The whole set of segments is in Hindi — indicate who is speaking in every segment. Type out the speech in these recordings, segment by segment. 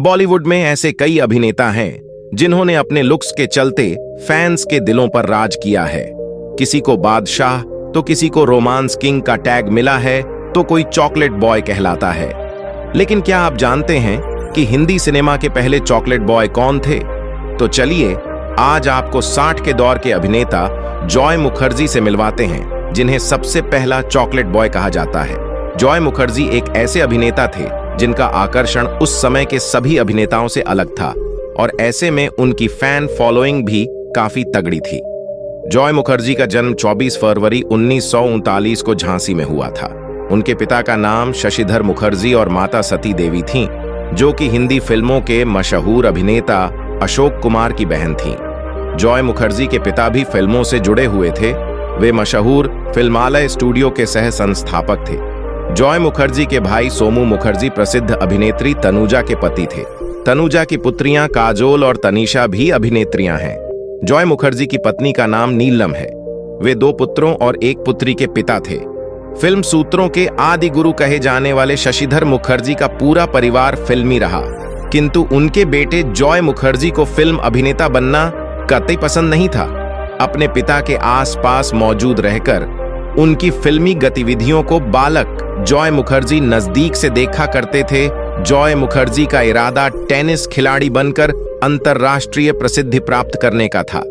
Speaker 1: बॉलीवुड में ऐसे कई अभिनेता हैं जिन्होंने अपने लुक्स के चलते फैंस के दिलों पर राज किया है। किसी को बादशाह तो किसी को रोमांस किंग का टैग मिला है तो कोई चॉकलेट बॉय कहलाता है। लेकिन क्या आप जानते हैं कि हिंदी सिनेमा के पहले चॉकलेट बॉय कौन थे? तो चलिए आज आपको 60 के दौर के अभिनेता जॉय मुखर्जी से मिलवाते हैं, जिन्हें सबसे पहला चॉकलेट बॉय कहा जाता है। जॉय मुखर्जी एक ऐसे अभिनेता थे जिनका आकर्षण उस समय के सभी अभिनेताओं से अलग था और ऐसे में उनकी फैन फॉलोइंग भी काफी तगड़ी थी। जॉय मुखर्जी का जन्म 24 फरवरी 1939 को झांसी में हुआ था। उनके पिता का नाम शशिधर मुखर्जी और माता सती देवी थीं, जो कि हिंदी फिल्मों के मशहूर अभिनेता अशोक कुमार की बहन थीं। जॉय मुखर्जी के पिता भी फिल्मों से जुड़े हुए थे। वे मशहूर फिल्मालय स्टूडियो के सह संस्थापक थे। जॉय मुखर्जी के भाई सोमू मुखर्जी प्रसिद्ध अभिनेत्री तनुजा के पति थे। तनुजा की पुत्रियां काजोल और तनीषा भी अभिनेत्रियां हैं। जॉय मुखर्जी की पत्नी का नाम नीलम है। वे 2 पुत्रों और 1 पुत्री के पिता थे। फिल्म सूत्रों के आदि गुरु कहे जाने वाले शशिधर मुखर्जी का पूरा परिवार फिल्मी रहा, किंतु उनके बेटे जॉय मुखर्जी को फिल्म अभिनेता बनना कतई पसंद नहीं था। अपने पिता के आसपास मौजूद रहकर उनकी फिल्मी गतिविधियों को बालक जॉय मुखर्जी नजदीक से देखा करते थे। जॉय मुखर्जी का इरादा टेनिस खिलाड़ी बनकर अंतर्राष्ट्रीय प्रसिद्धि प्राप्त करने का था।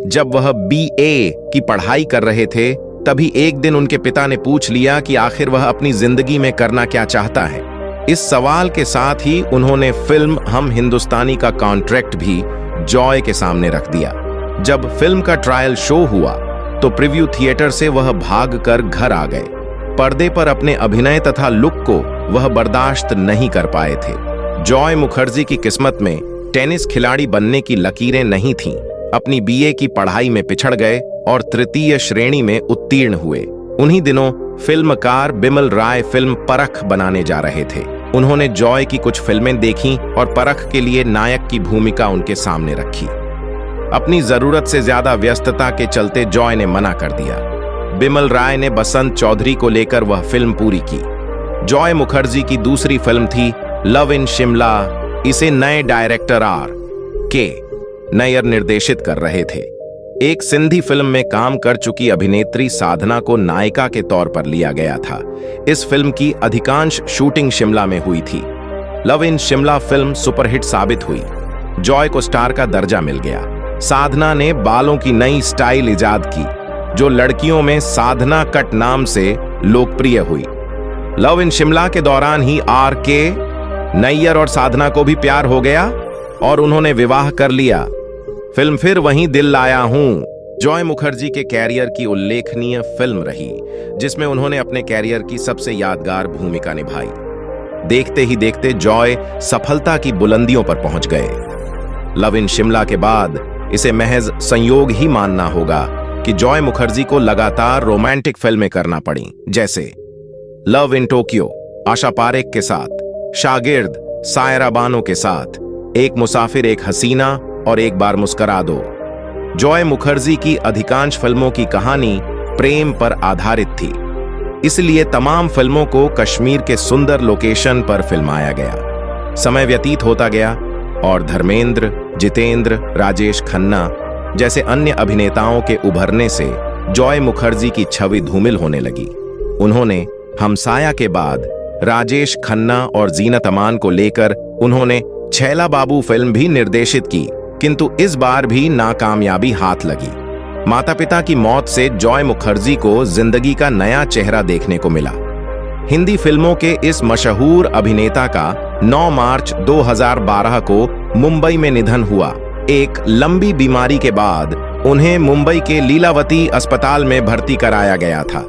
Speaker 1: जब वह BA की पढ़ाई कर रहे थे, तभी एक दिन उनके पिता ने पूछ लिया कि आखिर वह अपनी जिंदगी में करना क्या चाहता है। इस सवाल के साथ ही उन्होंने फिल्म हम हिंदुस्तानी का कॉन्ट्रैक्ट भी जॉय के सामने रख दिया। जब फिल्म का ट्रायल शो हुआ तो प्रीव्यू थिएटर से वह भागकर घर आ गए। पर्दे पर अपने अभिनय तथा लुक को वह बर्दाश्त नहीं कर पाए थे। जॉय मुखर्जी की किस्मत में टेनिस खिलाड़ी बनने की लकीरें नहीं थीं। अपनी BA की पढ़ाई में पिछड़ गए और तृतीय श्रेणी में उत्तीर्ण हुए। उन्हीं दिनों फिल्मकार बिमल राय फिल्म परख बनाने जा रहे थे। उन्होंने जॉय की कुछ फिल्में देखीं और परख के लिए नायक की भूमिका उनके सामने रखी। अपनी जरूरत से ज्यादा व्यस्तता के चलते जॉय ने मना कर दिया। बिमल राय ने बसंत चौधरी को लेकर वह फिल्म पूरी की। जॉय मुखर्जी की दूसरी फिल्म थी लव इन शिमला। इसे नए डायरेक्टर R.K. नैयर निर्देशित कर रहे थे। एक सिंधी फिल्म में काम कर चुकी अभिनेत्री साधना को नायिका के तौर पर लिया गया था। इस फिल्म की अधिकांश शूटिंग शिमला में हुई थी। Love in Shimla film superhit साबित हुई। जॉय को स्टार का दर्जा मिल गया। साधना ने बालों की नई स्टाइल इजाद की, जो लड़कियों में साधना कट नाम से लोकप्रिय हुई। लव इन शिमला के दौरान ही R.K. नैयर और साधना को भी प्यार हो गया और उन्होंने विवाह कर लिया। फिल्म फिर वहीं दिल लाया हूं जॉय मुखर्जी के कैरियर की उल्लेखनीय फिल्म रही, जिसमें उन्होंने अपने कैरियर की सबसे यादगार भूमिका निभाई। देखते ही देखते जॉय सफलता की बुलंदियों पर पहुंच गए। लव इन शिमला के बाद इसे महज संयोग ही मानना होगा कि जॉय मुखर्जी को लगातार रोमांटिक फिल्में करना पड़ी, जैसे love in Tokyo Asha Parekh के साथ, शागिर्द सायरा बानो के साथ, एक मुसाफिर एक हसीना और एक बार मुस्करा दो। जॉय मुखर्जी की अधिकांश फिल्मों की कहानी प्रेम पर आधारित थी, इसलिए तमाम फिल्मों को कश्मीर के सुंदर लोकेशन पर फिल्माया गया। समय व्यतीत होता गया और धर्मेंद्र, जितेंद्र, राजेश खन्ना जैसे अन्य अभिनेताओं के उभरने से जॉय मुखर्जी की छवि धूमिल होने लगी। उन्होंने हमसाया के बाद राजेश खन्ना और जीनत अमान को लेकर उन्होंने छैला बाबू फिल्म भी निर्देशित की, किंतु इस बार भी नाकामयाबी हाथ लगी। माता पिता की मौत से जॉय मुखर्जी को जिंदगी का नया चेहरा देखने को मिला। हिंदी फिल्मों के इस मशहूर अभिनेता का 9 मार्च 2012 को मुंबई में निधन हुआ। एक लंबी बीमारी के बाद उन्हें मुंबई के लीलावती अस्पताल में भर्ती कराया गया था।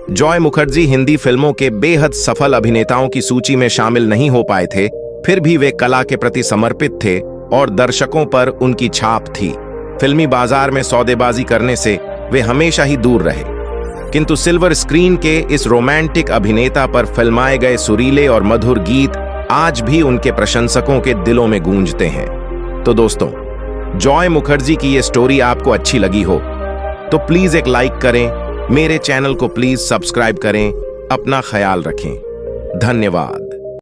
Speaker 1: जॉय मुखर्जी हिंदी फिल्मों के बेहद सफल अभिनेताओं की सूची में शामिल नहीं हो पाए थे, फिर भी वे कला के प्रति समर्पित थे और दर्शकों पर उनकी छाप थी। फिल्मी बाजार में सौदेबाजी करने से वे हमेशा ही दूर रहे, किंतु सिल्वर स्क्रीन के इस रोमांटिक अभिनेता पर फिल्माए गए सुरीले और मधुर गीत आज भी उनके प्रशंसकों के दिलों में गूंजते हैं। तो दोस्तों, जॉय मुखर्जी की ये स्टोरी आपको अच्छी लगी हो तो प्लीज एक लाइक करें, मेरे चैनल को प्लीज सब्सक्राइब करें। अपना ख्याल रखें। धन्यवाद।